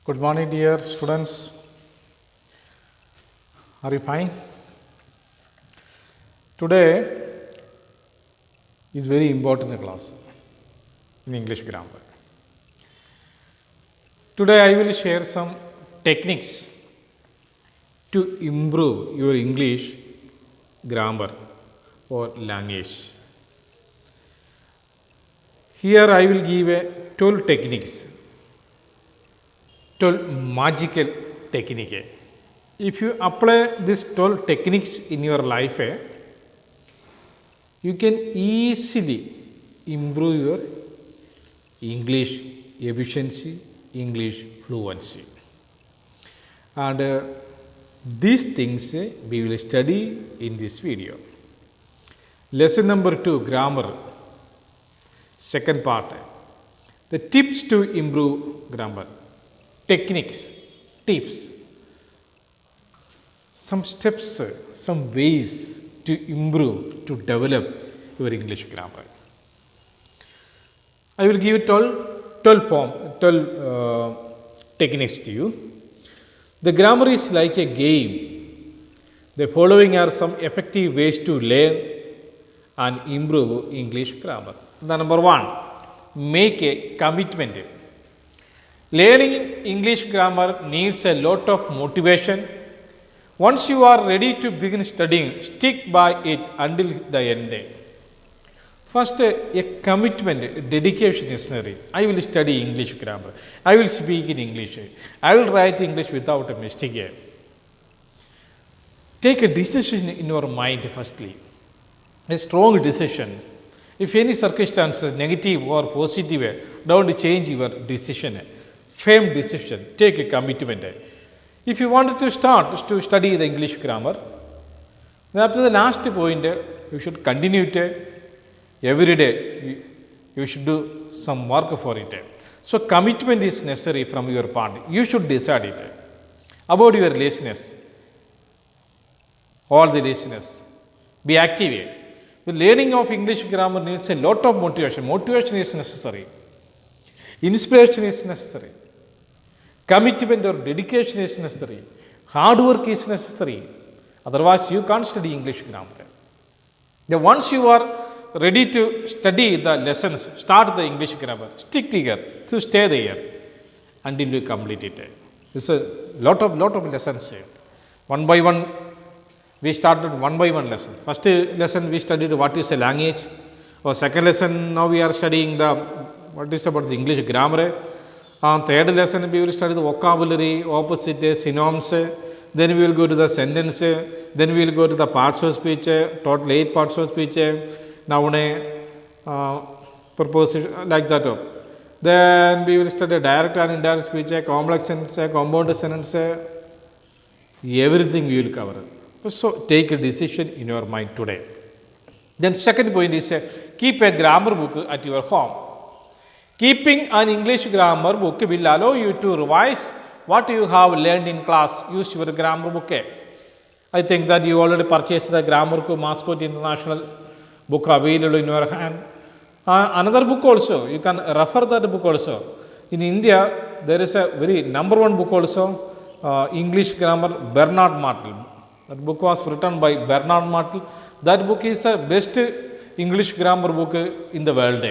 Good morning, dear students. Are you fine? Today is very important class in English grammar. Today I will share some techniques to improve your English grammar or language. Here I will give a 12 techniques, 12 magical technique. If you apply these 12 techniques in your life, you can easily improve your English efficiency, English fluency. And these things we will study in this video. Lesson number 2, grammar. Second part, the tips to improve grammar. Techniques, tips, some steps, some ways to improve, to develop your English grammar. I will give 12 techniques to you. The grammar is like a game. The following are some effective ways to learn and improve English grammar. The number 1, make a commitment. Learning English grammar needs a lot of motivation. Once you are ready to begin studying, stick by it until the end. First, a commitment, a dedication is necessary. I will study English grammar. I will speak in English. I will write English without a mistake. Take a decision in your mind firstly. A strong decision. If any circumstances, negative or positive, don't change your decision. Firm decision. Take a commitment. If you wanted to start to study the English grammar, then up to the last point, you should continue it every day. You should do some work for it. So, commitment is necessary from your part. You should decide it. About your laziness, all the laziness, be active. The learning of English grammar needs a lot of motivation. Motivation is necessary. Inspiration is necessary. Commitment or dedication is necessary. Hard work is necessary. Otherwise, you can't study English grammar. Then once you are ready to study the lessons, start the English grammar, stick here, to stay there until you complete it. It's a lot of lessons. One by one, we started one by one lesson. First lesson we studied what is a language. Or second lesson, now we are studying what is about the English grammar. Third lesson we will study the vocabulary, opposite, synonyms. Then we will go to the sentence. Then we will go to the parts of speech, total 8 parts of speech, noun, preposition, like that. Then we will study direct and indirect speech, complex sentence, compound sentence. Everything we will cover. So take a decision in your mind today. Then second point is keep a grammar book at your home. Keeping an English grammar book will allow you to revise what you have learned in class. Use your grammar book. I think that you already purchased the grammar book, Mascot International book available in your hand. Another book also, you can refer that book also. In India, there is a very number 1 book also, English grammar, Bernard Martel. That book was written by Bernard Martel. That book is the best English grammar book in the world.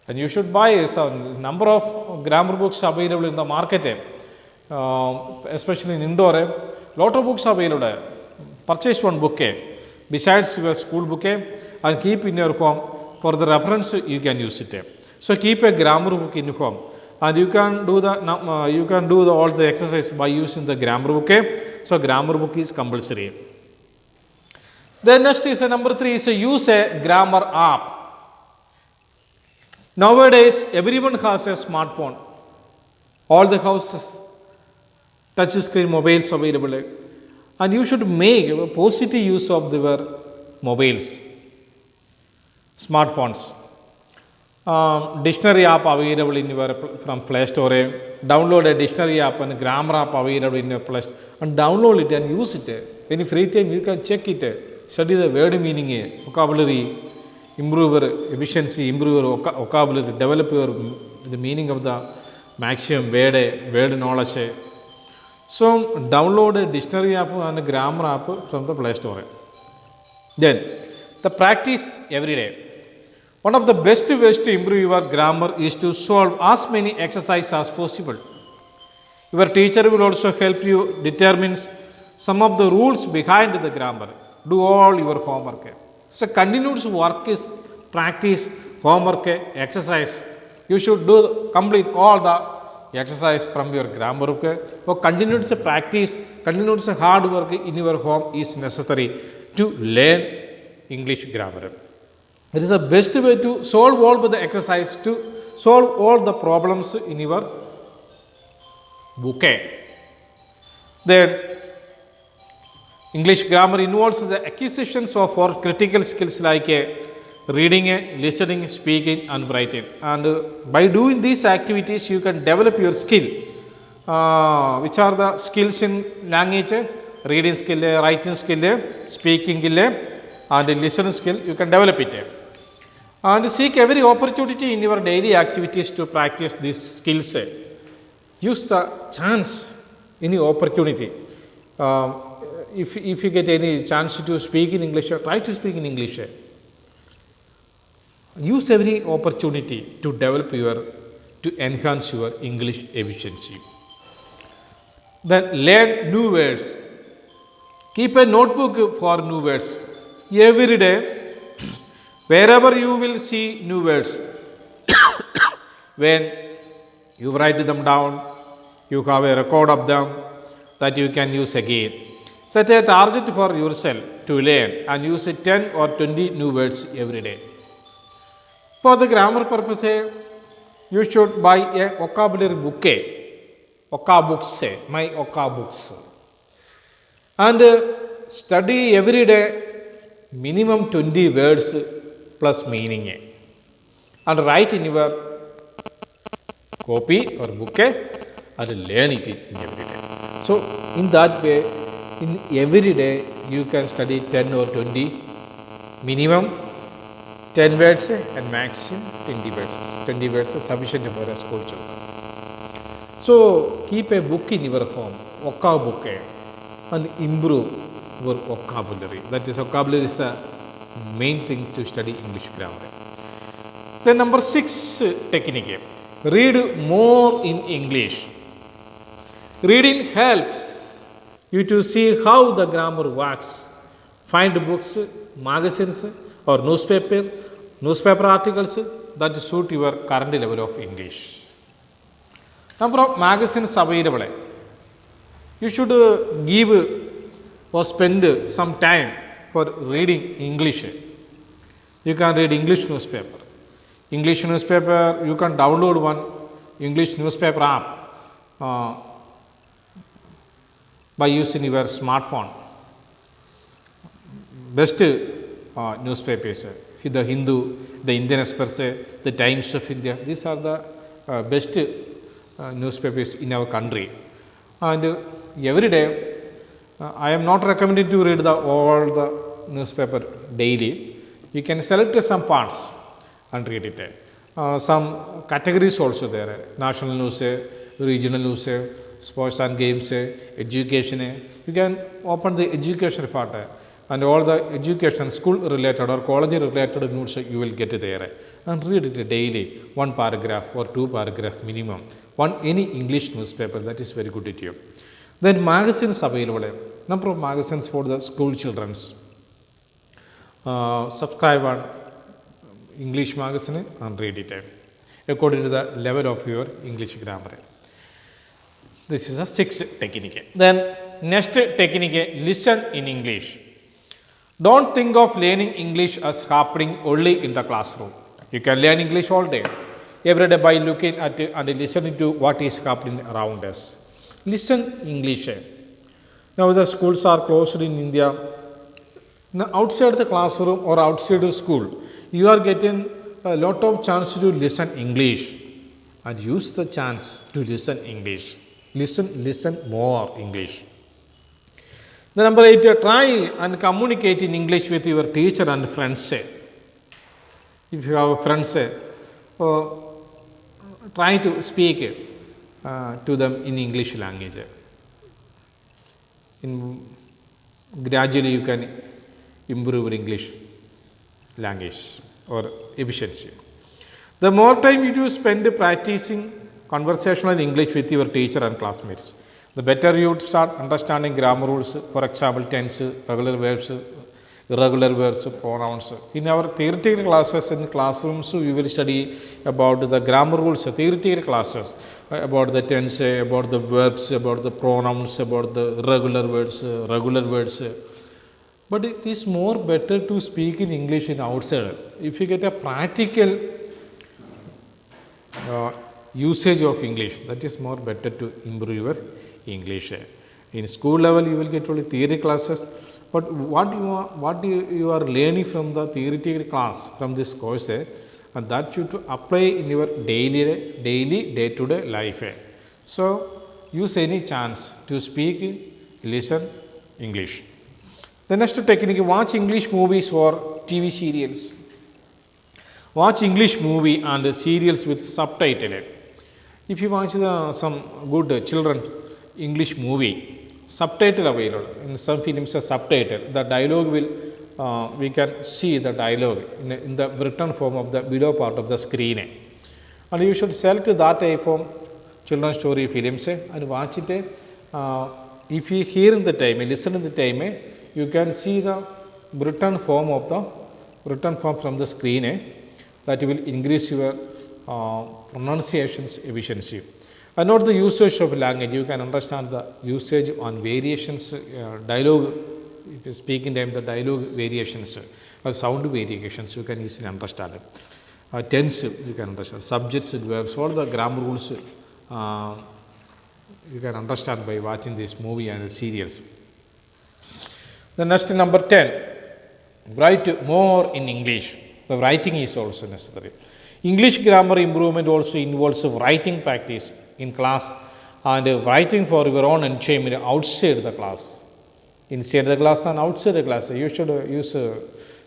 And you should buy some number of grammar books available in the market, especially in indoor. Lot of books available. Purchase one book besides your school book and keep in your home. For the reference, you can use it. So keep a grammar book in your home, and you can do all the exercise by using the grammar book. So grammar book is compulsory. Then next is number 3 is use a grammar app. Nowadays, everyone has a smartphone. All the houses, touch screen mobiles available. And you should make a positive use of your mobiles, smartphones. Dictionary app available in your from Play Store. Download a dictionary app and grammar app available in your Play Store. And download it and use it. Any free time you can check it. Study the word meaning, vocabulary, improve your efficiency, improve your vocabulary, develop the meaning of the maximum word knowledge. So download a dictionary app and a grammar app from the Play Store. Then the practice every day. One of the best ways to improve your grammar is to solve as many exercises as possible. Your teacher will also help you determine some of the rules behind the grammar. Do all your homework. So continuous work is practice, homework, exercise. You should complete all the exercise from your grammar book. For continuous practice, continuous hard work in your home is necessary to learn English grammar. It is the best way to solve all the exercise, to solve all the problems in your book. Then English grammar involves the acquisitions of four critical skills like reading, listening, speaking and writing. And by doing these activities you can develop your skill. Which are the skills in language? Reading skill, writing skill, speaking skill and listening skill. You can develop it. And seek every opportunity in your daily activities to practice these skills. Use the chance, any opportunity. If you get any chance to speak in English, try to speak in English. Use every opportunity to develop to enhance your English efficiency. Then learn new words. Keep a notebook for new words. Every day, wherever you will see new words, when you write them down, you have a record of them that you can use again. Set a target for yourself to learn and use 10 or 20 new words every day. For the grammar purpose, you should buy a vocabulary book, my Oka books, and study every day minimum 20 words plus meaning, and write in your copy or book and learn it in every day. So in that way, in every day you can study 10 or 20, minimum 10 words and maximum 20 words. 20 words is sufficient for a school children. So keep a book in your home, vocab book, and improve your vocabulary. That is, vocabulary is the main thing to study English grammar. Then number 6 technique. Read more in English. Reading helps you to see how the grammar works. Find books, magazines or newspaper articles that suit your current level of English. Number of magazines available. You should give or spend some time for reading English. You can read English newspaper. English newspaper, you can download one English newspaper app by using your smartphone. Best newspapers, the Hindu, the Indian Express, the Times of India, these are the best newspapers in our country. And every day, I am not recommending to read all the newspaper daily. You can select some parts and read it. Some categories also there, national news, regional news, sports and games, education. You can open the education part and all the education, school related or college related news you will get there and read it daily, one paragraph or two paragraph minimum, any English newspaper. That is very good to you. Then magazines available, number of magazines for the school children's. Subscribe on English magazine and read it according to the level of your English grammar. This is a 6th technique. Then next technique, listen in English. Don't think of learning English as happening only in the classroom. You can learn English all day, every day by looking at and listening to what is happening around us. Listen English. Now the schools are closed in India. Now outside the classroom or outside the school, you are getting a lot of chance to listen English and use the chance to listen English. Listen more English. The number 8, try and communicate in English with your teacher and friends. If you have friends, try to speak to them in English language. Gradually you can improve your English language or efficiency. The more time you do spend practicing conversational English with your teacher and classmates, the better you would start understanding grammar rules, for example, tense, regular verbs, irregular verbs, pronouns. In our theoretical classes in classrooms, we will study about the grammar rules, theoretical classes, about the tense, about the verbs, about the pronouns, about the irregular words, regular words. But it is more better to speak in English in outside. If you get a practical usage of English, that is more better to improve your English. In school level, you will get only theory classes, but what you are learning from the theoretical class from this course, and that you to apply in your daily day-to-day life. So use any chance to speak, listen English. The next technique, watch English movies or TV serials. Watch English movie and serials with subtitle. If you watch some good children English movie, subtitle available. In some films, a subtitle. The dialogue will, we can see the dialogue in the written form of the below part of the screen. And you should select that type of children's story films and watch it. If you hear in the time, listen in the time, you can see the written form from the screen. That will increase your pronunciations efficiency. And note the usage of language. You can understand the usage on variations, dialogue. If you speak in time, the dialogue variations or sound variations, you can easily understand it. Tense, you can understand. Subjects, verbs, all the grammar rules you can understand by watching this movie and the serials. The next, number 10, write more in English. The writing is also necessary. English grammar improvement also involves writing practice in class and writing for your own enjoyment outside the class. Inside the class and outside the class, you should use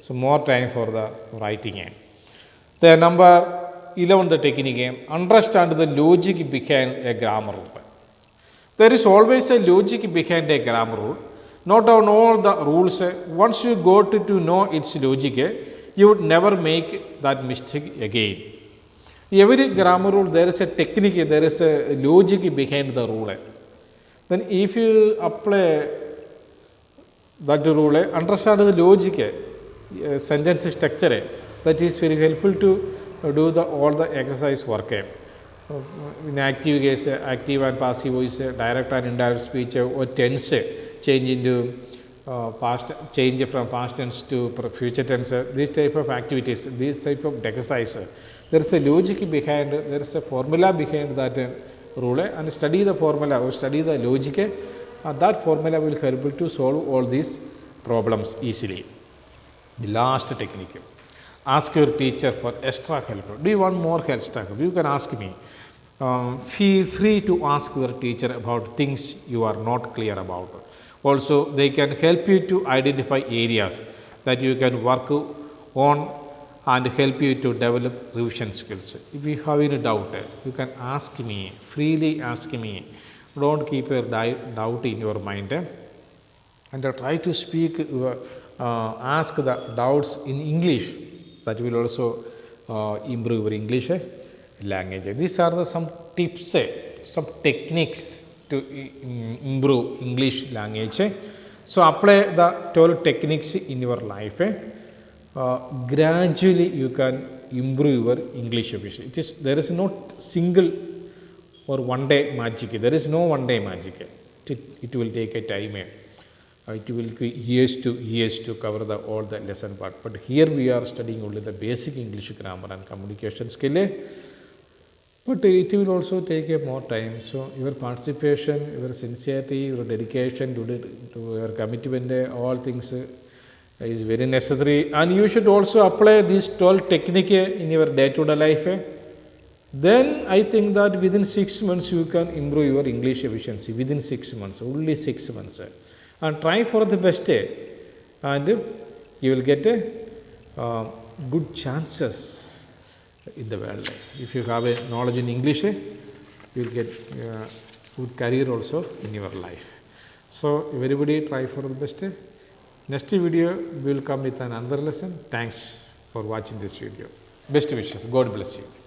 some more time for the writing. The number 11, the technique, understand the logic behind a grammar rule. There is always a logic behind a grammar rule. Not on all the rules, once you got to know its logic, you would never make that mistake again. Every grammar rule, there is a technique, there is a logic behind the rule. Then if you apply that rule, understand the logic, sentence structure, that is very helpful to do all the exercise work. In active case, active and passive voice, direct and indirect speech, or tense, change into change from past tense to future tense, these type of activities, this type of exercise. There is a logic behind, there is a formula behind that rule, and study the formula or study the logic, that formula will help you to solve all these problems easily. The last technique, ask your teacher for extra help. Do you want more extra help? You can ask me. Feel free to ask your teacher about things you are not clear about. Also, they can help you to identify areas that you can work on and help you to develop revision skills. If you have any doubt, you can ask me, freely ask me. Don't keep your doubt in your mind. And try to speak, ask the doubts in English. That will also improve your English language. These are some tips, some techniques to improve English language. So apply the 12 techniques in your life. Gradually you can improve your English efficiency. There is no single or one day magic. There is no one day magic. It will take a time. It will be years to cover all the lesson part. But here we are studying only the basic English grammar and communication skill. But it will also take a more time. So your participation, your sincerity, your dedication to your commitment, all things is very necessary. And you should also apply these 12 techniques in your day-to-day life. Then I think that within 6 months you can improve your English efficiency. Within 6 months, only 6 months. And try for the best. And you will get good chances in the world. If you have a knowledge in English, you will get good career also in your life. So everybody try for the best. Next video we will come with another lesson. Thanks for watching this video. Best wishes. God bless you.